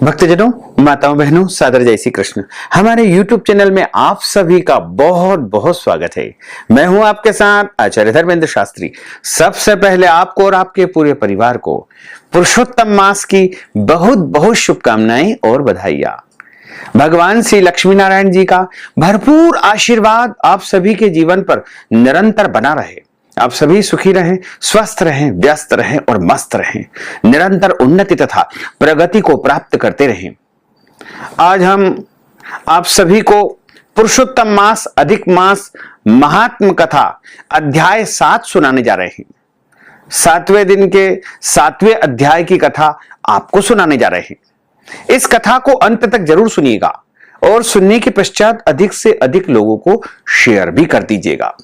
भक्तजनों, माताओं, बहनों, सादर जय श्री कृष्ण। हमारे YouTube चैनल में आप सभी का बहुत बहुत स्वागत है। मैं हूं आपके साथ आचार्य धर्मेंद्र शास्त्री। सबसे पहले आपको और आपके पूरे परिवार को पुरुषोत्तम मास की बहुत बहुत शुभकामनाएं और बधाइयां। भगवान श्री लक्ष्मी नारायण जी का भरपूर आशीर्वाद आप सभी के जीवन पर निरंतर बना रहे। आप सभी सुखी रहें, स्वस्थ रहें, व्यस्त रहें और मस्त रहें, निरंतर उन्नति तथा प्रगति को प्राप्त करते रहें। आज हम आप सभी को पुरुषोत्तम मास अधिक मास महात्म कथा अध्याय 7 सुनाने जा रहे हैं। 7वें दिन के 7वें अध्याय की कथा आपको सुनाने जा रहे हैं। इस कथा को अंत तक जरूर सुनिएगा और सुनने के पश्चात अधिक से अधिक लोगों को शेयर भी कर दीजिएगा,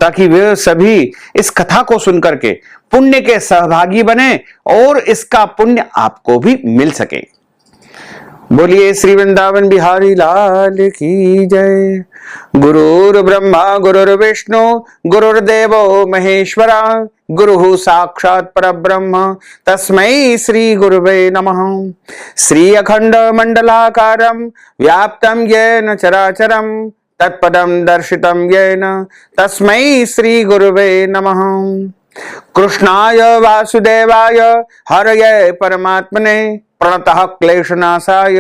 ताकि वे सभी इस कथा को सुनकर के पुण्य के सहभागी बने और इसका पुण्य आपको भी मिल सके। बोलिए श्री वृंदावन बिहारी लाल की जय। गुरुर् ब्रह्मा गुरुर्विष्णु गुरुर्देवो महेश्वरा गुरुः साक्षात् परब्रह्म तस्मै श्री गुरुवे नमः। श्री अखंड मंडलाकारं व्याप्तं येन चराचरं तत्पदं दर्शितं येन तस्मै श्री गुरुवे नमः। कृष्णाय वासुदेवाय हरये परमात्मने प्रणतः क्लेशनाशाय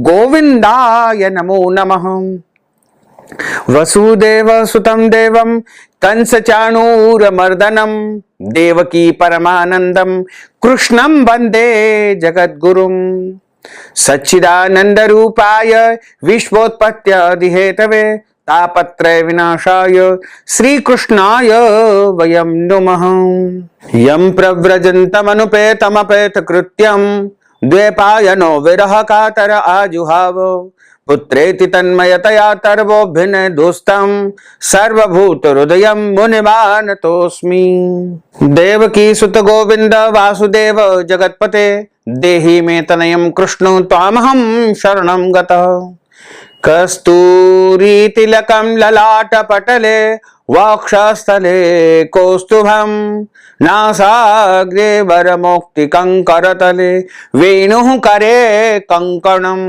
गोविंदाय नमो नमः। वसुदेव सुतं देवं कंसचाणूरमर्दनं देवकी परमानंदं कृष्णं वंदे जगद्गुरुं। सच्चिदानंद रूपाय विश्वोत्पत्त्यादिहेतवे तापत्रय विनाशाय श्रीकृष्णाय वयं नुमः। यं प्रव्रजन्तमनुपेतमपेत कृत्यं द्वैपायनो विरह कातर आजुहाव पुत्रेति तन्मयतया तर्वोऽभिनय दोस्तं सर्वभूत हृदयं मुनिमानतोऽस्मि। देवकी सुत गोविंद वासुदेव जगत्पते देहि मे तनयं कृष्ण त्वामहं शरणं गतः। कस्तूरी तिलकं ललाटपटले वक्षस्थले कौस्तुभं नासाग्रे वरमौक्तिकं करतले वेणुः करे कंकणं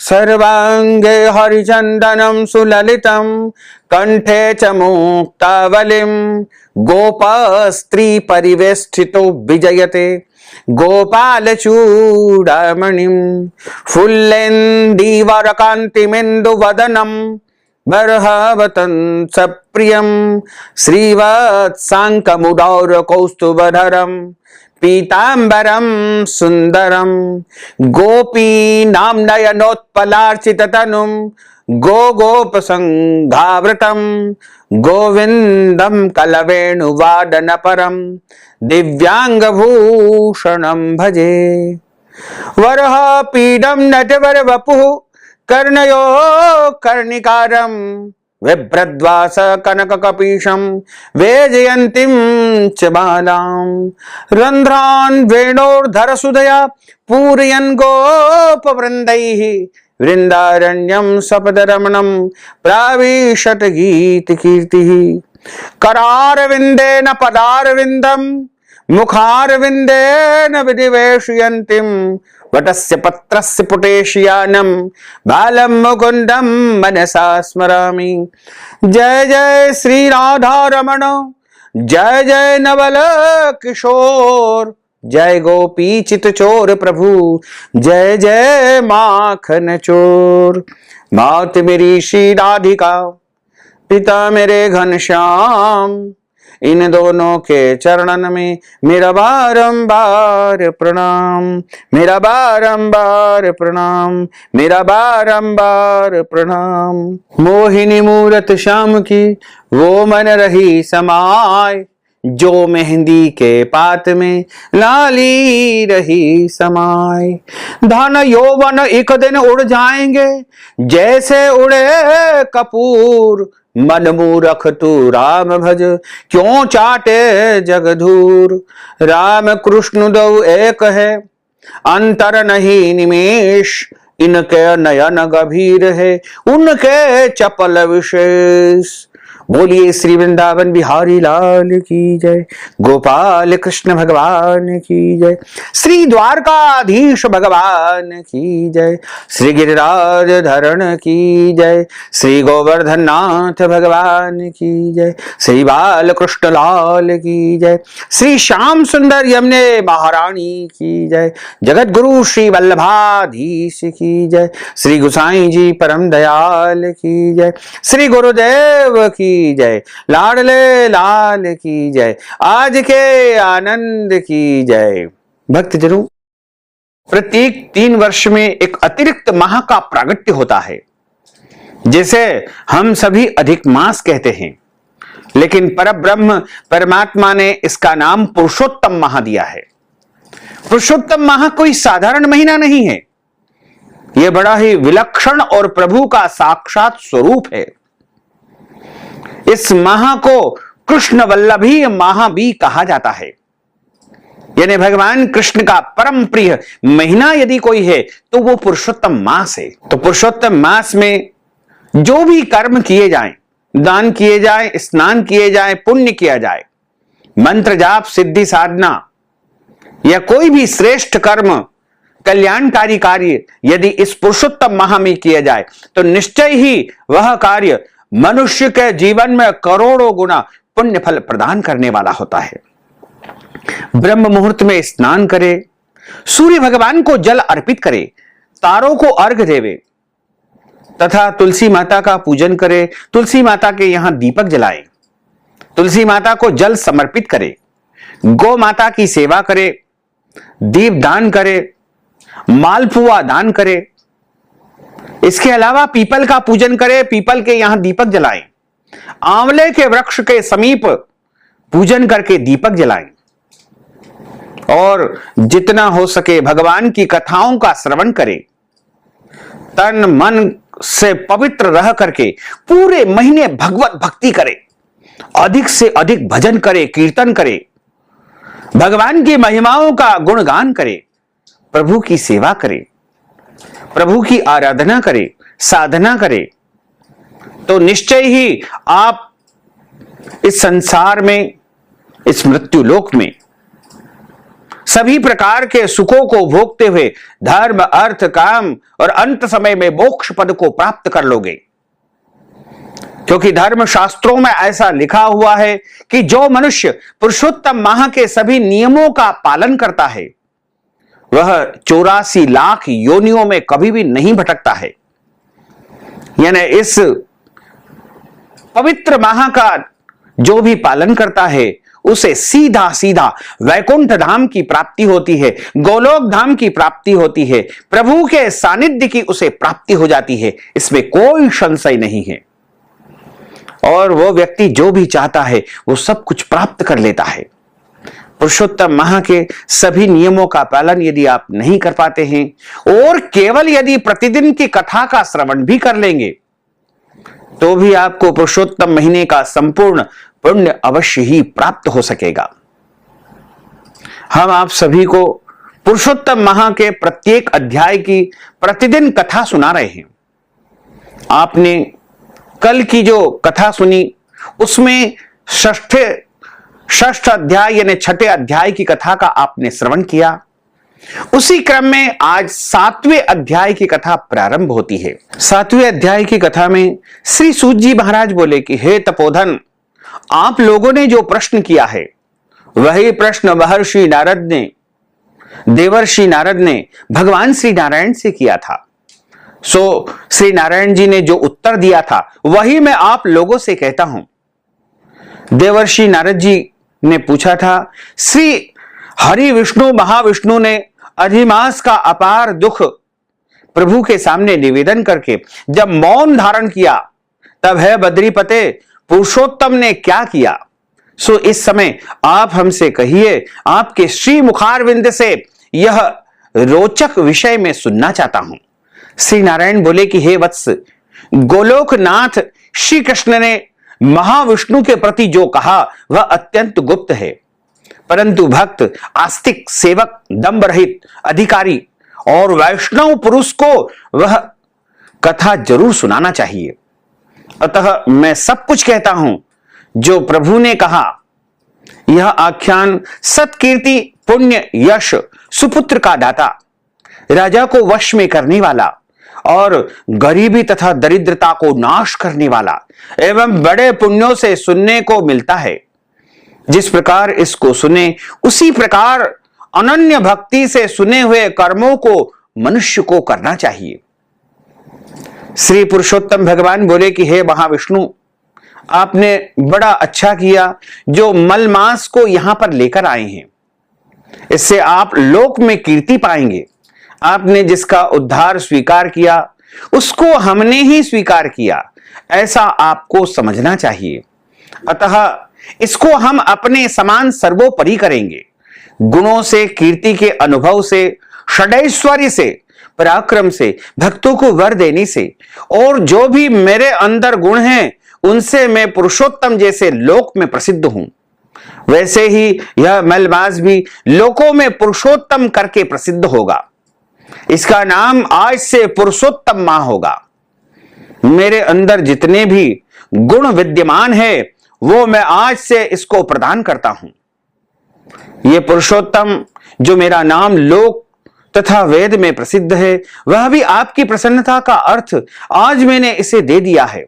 सर्वांगे हरिचन्दनं सुललितं कंठे च मुक्तावलिं गोपस्त्री परिवेष्टितो विजयते गोपाल चूड़ामणिं फुल्लेन्दीवरकान्तिमेन्दु वदनं बर्हवतं सप्रियं श्रीवत्साङ्कमुदौर कौस्तुभधरं पीताम्बरं सुन्दरं गोपीनां नयनोत्पलार्चिततनुं गोपसंघावृतं गोविन्दं कलवेणुवादनपरं दिव्यांगभूषणं भजे। वरः पीडं नटवर वपुः कर्णयो कर्णिकारं बिभ्रद्वास कनककपीशं वेजयन्तीं च बालां रन्ध्रान् वेणोर्धरसुधया पूरयन् गोपवृन्दैः वृन्दारण्यं सपदरमणं प्राविशत गीतकीर्तिः। करारविन्देन पदारविन्दं मुखारविन्देन विनिवेशयन्तीं वटस्य पत्रस्य पुटेशयानं बालं मुकुन्दं मनसा स्मरामि। जय जय श्री राधा रमण, जय जय नवल किशोर, जय गोपी चित चोर प्रभु, जय जय माखन चोर। मात मेरी श्री राधिका, पिता मेरे घनश्याम, इन दोनों के चरणन में मेरा बारंबार प्रणाम, मेरा बारंबार प्रणाम, मेरा बारंबार प्रणाम। मोहिनी मूरत श्याम की वो मन रही समाय, जो मेहंदी के पात में लाली रही समाय। धन यौवन एक दिन उड़ जाएंगे जैसे उड़े कपूर, मन मूरख तू राम भज क्यों चाटे जगधूर। राम कृष्ण दो एक है अंतर नहीं निमेष, इनके नयन गंभीर है उनके चपल विशेष। बोलिए श्री वृंदावन बिहारी लाल की जय, गोपाल कृष्ण भगवान की जय, श्री द्वारकाधीश भगवान की जय, श्री गिरिराज धरण की जय, श्री गोवर्धन नाथ भगवान की जय, श्री बाल कृष्ण लाल की जय, श्री श्याम सुंदर यमुने महारानी की जय, जगत गुरु श्री वल्लभाधीश की जय, श्री गुसाई जी परम दयाल की जय, श्री गुरुदेव की जय, लाडले लाल की जय, आज के आनंद की जय। भक्तजनों, प्रत्येक 3 वर्ष में एक अतिरिक्त माह का प्रागट्य होता है, जिसे हम सभी अधिक मास कहते हैं, लेकिन परब्रह्म परमात्मा ने इसका नाम पुरुषोत्तम माह दिया है। पुरुषोत्तम माह कोई साधारण महीना नहीं है, यह बड़ा ही विलक्षण और प्रभु का साक्षात स्वरूप है। इस माह को कृष्ण वल्लभी माह भी कहा जाता है, यानी भगवान कृष्ण का परम प्रिय महीना यदि कोई है तो वो पुरुषोत्तम मास है। तो पुरुषोत्तम मास में जो भी कर्म किए जाएं, दान किए जाएं, स्नान किए जाएं, पुण्य किया जाए, मंत्र जाप, सिद्धि साधना या कोई भी श्रेष्ठ कर्म, कल्याणकारी कार्य यदि इस पुरुषोत्तम माह में किया जाए तो निश्चय ही वह कार्य मनुष्य के जीवन में करोड़ों गुना पुण्य फल प्रदान करने वाला होता है। ब्रह्म मुहूर्त में स्नान करे, सूर्य भगवान को जल अर्पित करे, तारों को अर्घ देवे तथा तुलसी माता का पूजन करे, तुलसी माता के यहां दीपक जलाए, तुलसी माता को जल समर्पित करे, गौ माता की सेवा करे, दीप दान करे, मालपुआ दान करे, इसके अलावा पीपल का पूजन करे, पीपल के यहां दीपक जलाएं, आंवले के वृक्ष के समीप पूजन करके दीपक जलाएं और जितना हो सके भगवान की कथाओं का श्रवण करें, तन मन से पवित्र रह करके पूरे महीने भगवत भक्ति करे, अधिक से अधिक भजन करे, कीर्तन करे, भगवान की महिमाओं का गुणगान करे, प्रभु की सेवा करे, प्रभु की आराधना करे, साधना करे, तो निश्चय ही आप इस संसार में, इस मृत्यु लोक में सभी प्रकार के सुखों को भोगते हुए धर्म, अर्थ, काम और अंत समय में मोक्ष पद को प्राप्त कर लोगे। क्योंकि धर्म शास्त्रों में ऐसा लिखा हुआ है कि जो मनुष्य पुरुषोत्तम माह के सभी नियमों का पालन करता है वह 84 लाख योनियों में कभी भी नहीं भटकता है। यानी इस पवित्र माह का जो भी पालन करता है उसे सीधा सीधा वैकुंठ धाम की प्राप्ति होती है, गोलोक धाम की प्राप्ति होती है, प्रभु के सानिध्य की उसे प्राप्ति हो जाती है, इसमें कोई संशय नहीं है। और वो व्यक्ति जो भी चाहता है वो सब कुछ प्राप्त कर लेता है। पुरुषोत्तम माह के सभी नियमों का पालन यदि आप नहीं कर पाते हैं और केवल यदि प्रतिदिन की कथा का श्रवण भी कर लेंगे तो भी आपको पुरुषोत्तम महीने का संपूर्ण पुण्य अवश्य ही प्राप्त हो सकेगा। हम आप सभी को पुरुषोत्तम माह के प्रत्येक अध्याय की प्रतिदिन कथा सुना रहे हैं। आपने कल की जो कथा सुनी उसमें षष्ठ अध्याय यानी 6ठे अध्याय की कथा का आपने श्रवण किया। उसी क्रम में आज 7वें अध्याय की कथा प्रारंभ होती है। 7वें अध्याय की कथा में श्री सूत जी महाराज बोले कि हे तपोधन, आप लोगों ने जो प्रश्न किया है वही प्रश्न महर्षि नारद ने, देवर्षि नारद ने भगवान श्री नारायण से किया था। सो श्री नारायण जी ने जो उत्तर दिया था वही मैं आप लोगों से कहता हूं। देवर्षि नारद जी ने पूछा था, श्री हरि विष्णु महाविष्णु ने अधिमास का अपार दुख प्रभु के सामने निवेदन करके जब मौन धारण किया तब है बद्रीपते पुरुषोत्तम ने क्या किया। सो इस समय आप हमसे कहिए, आपके श्री मुखारविंद से यह रोचक विषय में सुनना चाहता हूं। श्री नारायण बोले कि हे वत्स, गोलोकनाथ श्री कृष्ण ने महाविष्णु के प्रति जो कहा वह अत्यंत गुप्त है, परंतु भक्त, आस्तिक, सेवक, दंभ रहित अधिकारी और वैष्णव पुरुष को वह कथा जरूर सुनाना चाहिए। अतः मैं सब कुछ कहता हूं जो प्रभु ने कहा। यह आख्यान सत्कीर्ति, पुण्य, यश, सुपुत्र का दाता, राजा को वश में करने वाला और गरीबी तथा दरिद्रता को नाश करने वाला एवं बड़े पुण्यों से सुनने को मिलता है। जिस प्रकार इसको सुने उसी प्रकार अनन्य भक्ति से सुने हुए कर्मों को मनुष्य को करना चाहिए। श्री पुरुषोत्तम भगवान बोले कि हे महाविष्णु, आपने बड़ा अच्छा किया जो मलमास को यहां पर लेकर आए हैं। इससे आप लोक में कीर्ति पाएंगे। आपने जिसका उद्धार स्वीकार किया उसको हमने ही स्वीकार किया, ऐसा आपको समझना चाहिए। अतः इसको हम अपने समान सर्वोपरि करेंगे। गुणों से, कीर्ति के अनुभव से, षडैश्वर्य से, पराक्रम से, भक्तों को वर देने से और जो भी मेरे अंदर गुण हैं उनसे मैं पुरुषोत्तम जैसे लोक में प्रसिद्ध हूं। वैसे ही यह मलमास भी लोकों में पुरुषोत्तम करके प्रसिद्ध होगा। इसका नाम आज से पुरुषोत्तम माह होगा। मेरे अंदर जितने भी गुण विद्यमान है वो मैं आज से इसको प्रदान करता हूं। ये पुरुषोत्तम जो मेरा नाम लोक तथा वेद में प्रसिद्ध है, वह भी आपकी प्रसन्नता का अर्थ आज मैंने इसे दे दिया है।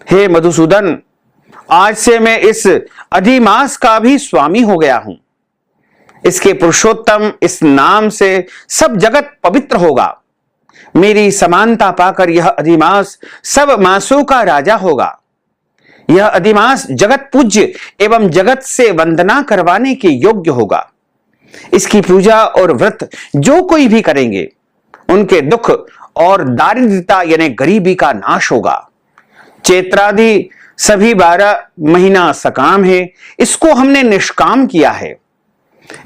हे मधुसूदन, आज से मैं इस अधिमास का भी स्वामी हो गया हूं। इसके पुरुषोत्तम इस नाम से सब जगत पवित्र होगा। मेरी समानता पाकर यह अधिमास सब मासों का राजा होगा। यह अधिमास जगत पूज्य एवं जगत से वंदना करवाने के योग्य होगा। इसकी पूजा और व्रत जो कोई भी करेंगे उनके दुख और दारिद्रता यानी गरीबी का नाश होगा। चैत्रादि सभी 12 महीना सकाम है, इसको हमने निष्काम किया है।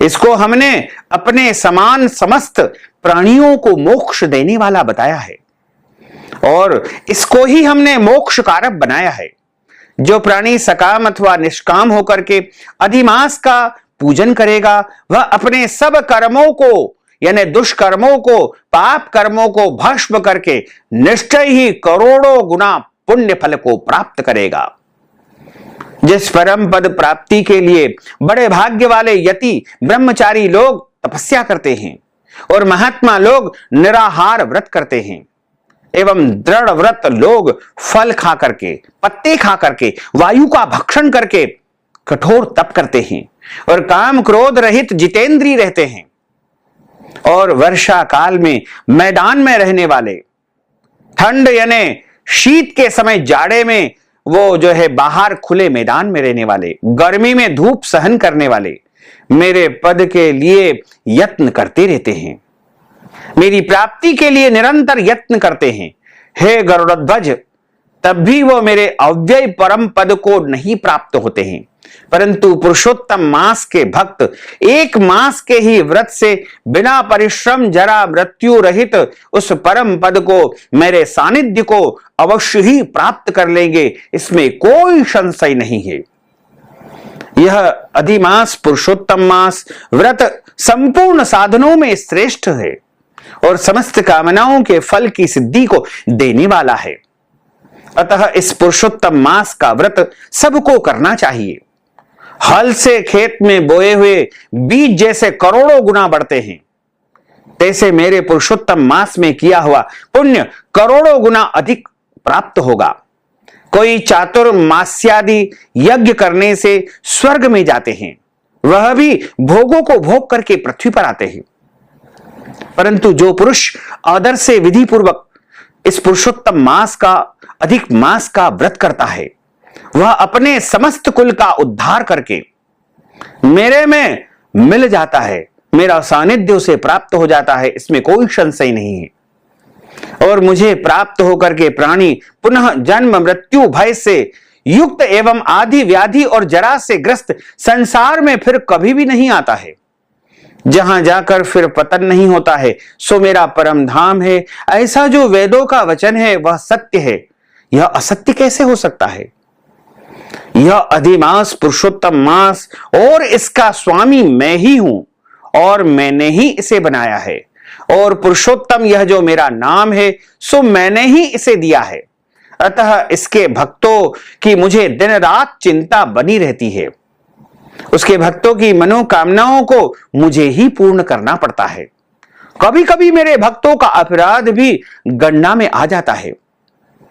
इसको हमने अपने समान समस्त प्राणियों को मोक्ष देने वाला बताया है और इसको ही हमने मोक्ष कारक बनाया है। जो प्राणी सकाम अथवा निष्काम होकर के अधिमास का पूजन करेगा वह अपने सब कर्मों को यानी दुष्कर्मों को, पाप कर्मों को भस्म करके निश्चय ही करोड़ों गुना पुण्य फल को प्राप्त करेगा। जिस परम पद प्राप्ति के लिए बड़े भाग्य वाले यति ब्रह्मचारी लोग तपस्या करते हैं और महात्मा लोग निराहार व्रत करते हैं एवं दृढ़ व्रत लोग फल खा करके, पत्ते खा करके, वायु का भक्षण करके कठोर तप करते हैं और काम क्रोध रहित जितेंद्रिय रहते हैं और वर्षा काल में मैदान में रहने वाले, ठंड यानी शीत के समय जाड़े में वो जो है बाहर खुले मैदान में रहने वाले, गर्मी में धूप सहन करने वाले मेरे पद के लिए यत्न करते रहते हैं, मेरी प्राप्ति के लिए निरंतर यत्न करते हैं। हे गरुड़ध्वज, तब भी वो मेरे अव्यय परम पद को नहीं प्राप्त होते हैं, परंतु पुरुषोत्तम मास के भक्त एक मास के ही व्रत से बिना परिश्रम जरा मृत्यु रहित उस परम पद को, मेरे सानिध्य को अवश्य ही प्राप्त कर लेंगे, इसमें कोई संशय नहीं है। यह अधिमास पुरुषोत्तम मास व्रत संपूर्ण साधनों में श्रेष्ठ है और समस्त कामनाओं के फल की सिद्धि को देने वाला है। अतः इस पुरुषोत्तम मास का व्रत सबको करना चाहिए। हल से खेत में बोए हुए बीज जैसे करोड़ों गुना बढ़ते हैं, तैसे मेरे पुरुषोत्तम मास में किया हुआ पुण्य करोड़ों गुना अधिक प्राप्त होगा। कोई चातुर्मास्यादि यज्ञ करने से स्वर्ग में जाते हैं, वह भी भोगों को भोग करके पृथ्वी पर आते हैं, परंतु जो पुरुष आदर से विधि पूर्वक इस पुरुषोत्तम मास का, अधिक मास का व्रत करता है, वह अपने समस्त कुल का उद्धार करके मेरे में मिल जाता है, मेरा सानिध्य उसे प्राप्त हो जाता है, इसमें कोई संशय नहीं है। और मुझे प्राप्त होकर के प्राणी पुनः जन्म मृत्यु भय से युक्त एवं आदि व्याधि और जरा से ग्रस्त संसार में फिर कभी भी नहीं आता है। जहां जाकर फिर पतन नहीं होता है, सो मेरा परम धाम है। ऐसा जो वेदों का वचन है वह सत्य है, यह असत्य कैसे हो सकता है। यह अधिमास पुरुषोत्तम मास और इसका स्वामी मैं ही हूं और मैंने ही इसे बनाया है, और पुरुषोत्तम यह जो मेरा नाम है सो मैंने ही इसे दिया है। अतः इसके भक्तों की मुझे दिन रात चिंता बनी रहती है। उसके भक्तों की मनोकामनाओं को मुझे ही पूर्ण करना पड़ता है। कभी कभी मेरे भक्तों का अपराध भी गणना में आ जाता है,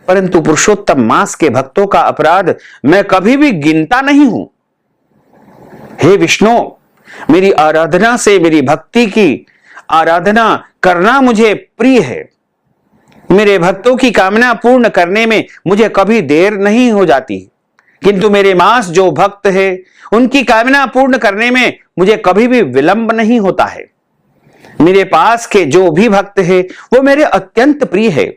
परंतु पुरुषोत्तम मास के भक्तों का अपराध मैं कभी भी गिनता नहीं हूं। हे विष्णु, मेरी आराधना से मेरी भक्ति की आराधना करना मुझे प्रिय है। मेरे भक्तों की कामना पूर्ण करने में मुझे कभी देर नहीं हो जाती, किंतु मेरे मास जो भक्त है उनकी कामना पूर्ण करने में मुझे कभी भी विलंब नहीं होता है। मेरे पास के जो भी भक्त है वो मेरे अत्यंत प्रिय है।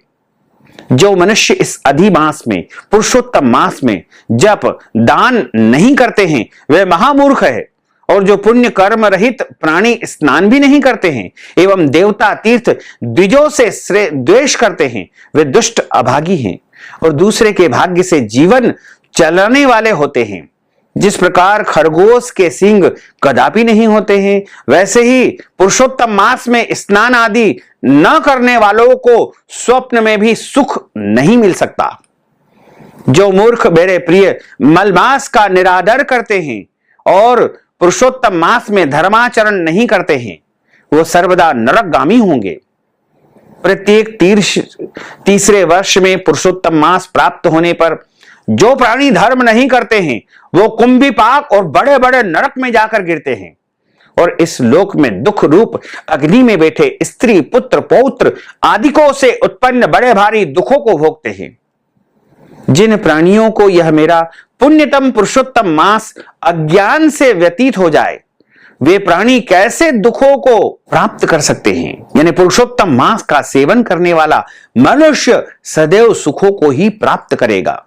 जो मनुष्य इस अधिमास में, पुरुषोत्तम मास में जप दान नहीं करते हैं वह महामूर्ख है, और जो पुण्य कर्म रहित प्राणी स्नान भी नहीं करते हैं एवं देवता तीर्थ द्विजों से द्वेष करते हैं वे दुष्ट अभागी हैं और दूसरे के भाग्य से जीवन चलाने वाले होते हैं। जिस प्रकार खरगोश के सींग कदापि नहीं होते हैं, वैसे ही पुरुषोत्तम मास में स्नान आदि न करने वालों को स्वप्न में भी सुख नहीं मिल सकता। जो मूर्ख मेरे प्रिय मलमास का निरादर करते हैं और पुरुषोत्तम मास में धर्माचरण नहीं करते हैं वो सर्वदा नरकगामी होंगे। प्रत्येक तीसरे वर्ष में पुरुषोत्तम मास प्राप्त होने पर जो प्राणी धर्म नहीं करते हैं वो कुंभीपाक और बड़े बड़े नरक में जाकर गिरते हैं और इस लोक में दुख रूप अग्नि में बैठे स्त्री पुत्र पौत्र आदिकों से उत्पन्न बड़े भारी दुखों को भोगते हैं। जिन प्राणियों को यह मेरा पुण्यतम पुरुषोत्तम मास अज्ञान से व्यतीत हो जाए वे प्राणी कैसे दुखों को प्राप्त कर सकते हैं। यानी पुरुषोत्तम मास का सेवन करने वाला मनुष्य सदैव सुखों को ही प्राप्त करेगा।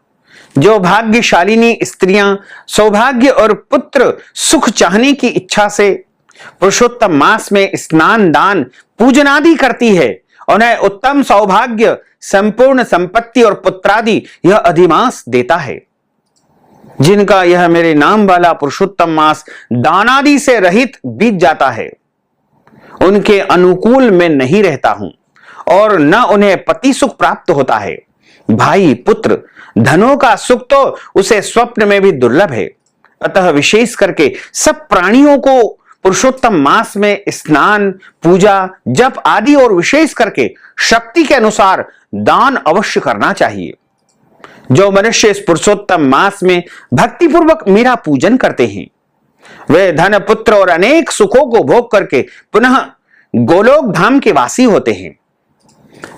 जो भाग्यशालिनी स्त्रियां सौभाग्य और पुत्र सुख चाहने की इच्छा से पुरुषोत्तम मास में स्नान दान पूजन आदि करती है, उन्हें उत्तम सौभाग्य संपूर्ण संपत्ति और पुत्रादि यह अधिमास देता है। जिनका यह मेरे नाम वाला पुरुषोत्तम मास दानादि से रहित बीत जाता है उनके अनुकूल में नहीं रहता हूं और न उन्हें पति सुख प्राप्त होता है। भाई पुत्र धनों का सुख तो उसे स्वप्न में भी दुर्लभ है। अतः विशेष करके सब प्राणियों को पुरुषोत्तम मास में स्नान पूजा जप आदि और विशेष करके शक्ति के अनुसार दान अवश्य करना चाहिए। जो मनुष्य इस पुरुषोत्तम मास में भक्ति पूर्वक मेरा पूजन करते हैं वे धन पुत्र और अनेक सुखों को भोग करके पुनः गोलोक धाम के वासी होते हैं।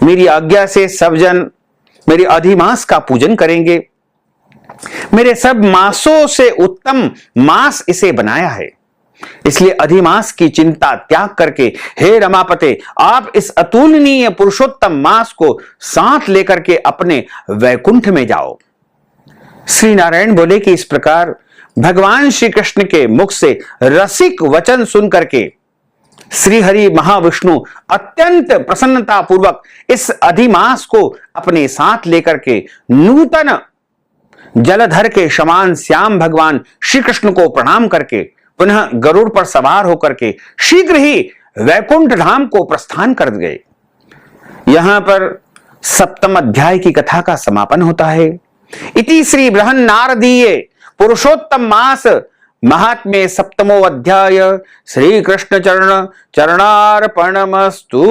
मेरी आज्ञा से सब जन मेरे अधिमास का पूजन करेंगे। मेरे सब मासों से उत्तम मास इसे बनाया है, इसलिए अधिमास की चिंता त्याग करके हे रमापते आप इस अतुलनीय पुरुषोत्तम मास को साथ लेकर के अपने वैकुंठ में जाओ। श्री नारायण बोले कि इस प्रकार भगवान श्री कृष्ण के मुख से रसिक वचन सुन करके श्री हरि महाविष्णु अत्यंत प्रसन्नता पूर्वक इस अधिमास को अपने साथ लेकर के नूतन जलधर के समान श्याम भगवान श्री कृष्ण को प्रणाम करके पुनः गरुड़ पर सवार होकर के शीघ्र ही वैकुंठ धाम को प्रस्थान कर गए। यहां पर सप्तम अध्याय की कथा का समापन होता है। इति श्री बृहन् नारदीय पुरुषोत्तम मास महात्म्ये सप्तमो अध्याय श्री कृष्ण चरणार्पणमस्तु।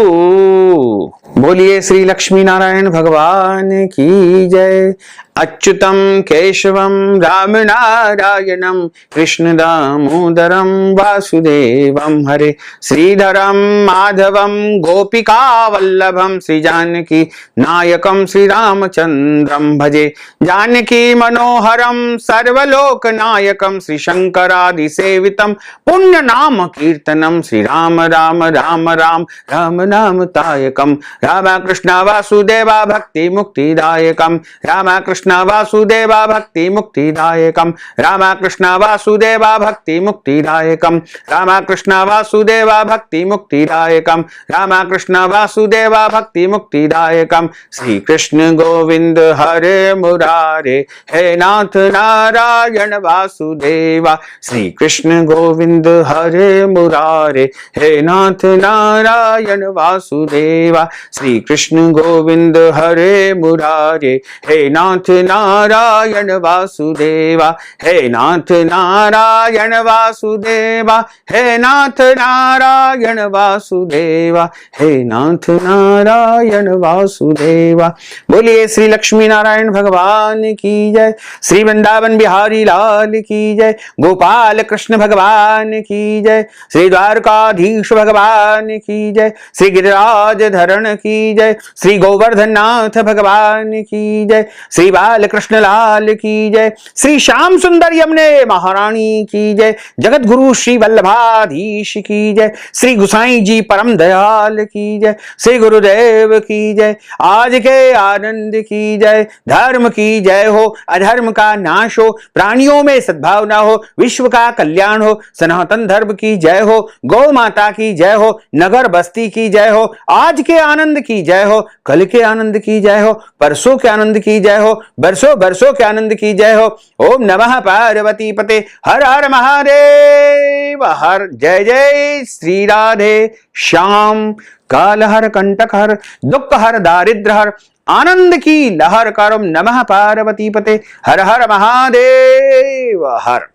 बोलिए श्री लक्ष्मी नारायण भगवान की जय। अच्युतम केशवम राम नारायणम कृष्ण दामोदरम वासुदेवम हरे श्रीधरम माधवम गोपिका वल्लभम श्री जानकी नायकम श्री रामचंद्रम भजे जानकी मनोहरम सर्वलोक नायकम श्री शंकरादि सेवितम पुण्य नाम कीर्तनम श्री राम राम राम राम राम नाम तायकम राम कृष्ण वासुदेवा भक्ति मुक्तिदायकम राम कृष्ण कृष्ण वासुदेवा भक्ति मुक्तिदायकम, राम कृष्ण वासुदेवा भक्ति मुक्तिदायकम, राम कृष्ण वासुदेवा भक्ति मुक्तिदायकम, राम कृष्ण वासुदेवा भक्ति मुक्तिदायकम। श्री कृष्ण गोविंद हरे मुरारे, हे नाथ नारायण वासुदेवा, श्री कृष्ण गोविंद हरे मुरारे, हे नाथ नारायण वासुदेवा, श्री कृष्ण गोविंद हरे मुरारे, हे नाथ नारायण वासुदेवा, हे नाथ नारायण वासुदेवा, हे नाथ नारायण वासुदेवा, हे नाथ नारायण वासुदेवा। बोलिए श्री लक्ष्मी नारायण भगवान की जय, श्री वृंदावन बिहारी लाल की जय, गोपाल कृष्ण भगवान की जय, श्री द्वारकाधीश भगवान की जय, श्री गिरिराज धरण की जय, श्री गोवर्धन नाथ भगवान की जय, श्री बाल कृष्ण लाल की जय, श्री श्याम सुंदर यमुने महारानी की जय, जगत गुरु श्री वल्लभाधीश की जय, श्री गुसाई जी परम दयाल की जय, श्री गुरुदेव की जय। आज के आनंद की जय, धर्म की जय हो, अधर्म का नाश हो, प्राणियों में सद्भावना हो, विश्व का कल्याण हो, सनातन धर्म की जय हो, गौ माता की जय हो, नगर बस्ती की जय हो, आज के आनंद की जय हो, कल के आनंद की जय हो, परसों के आनंद की जय हो, बरसों बरसों के आनंद की जय हो। ओम नमः पार्वती पते, हर हर महादेव हर, जय जय श्री राधे श्याम, काल हर कंटक हर, दुख हर दारिद्र हर, आनंद की लहर करो। नमः पार्वती पते, हर हर महादेव हर।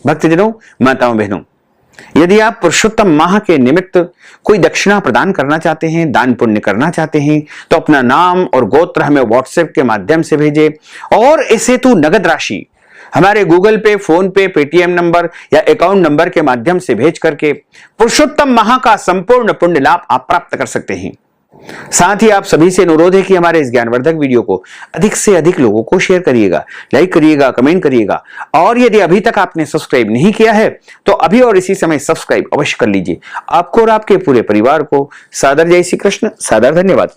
भक्तजनों, माताओं बहनों, यदि आप पुरुषोत्तम माह के निमित्त कोई दक्षिणा प्रदान करना चाहते हैं, दान पुण्य करना चाहते हैं, तो अपना नाम और गोत्र हमें व्हाट्सएप के माध्यम से भेजें और इसे तो नगद राशि हमारे गूगल पे, फोन पे, पेटीएम नंबर या अकाउंट नंबर के माध्यम से भेज करके पुरुषोत्तम माह का संपूर्ण पुण्य लाभ आप प्राप्त कर सकते हैं। साथ ही आप सभी से अनुरोध है कि हमारे इस ज्ञानवर्धक वीडियो को अधिक से अधिक लोगों को शेयर करिएगा, लाइक करिएगा, कमेंट करिएगा और यदि अभी तक आपने सब्सक्राइब नहीं किया है तो अभी और इसी समय सब्सक्राइब अवश्य कर लीजिए। आपको और आपके पूरे परिवार को सादर जय श्री कृष्ण, सादर धन्यवाद।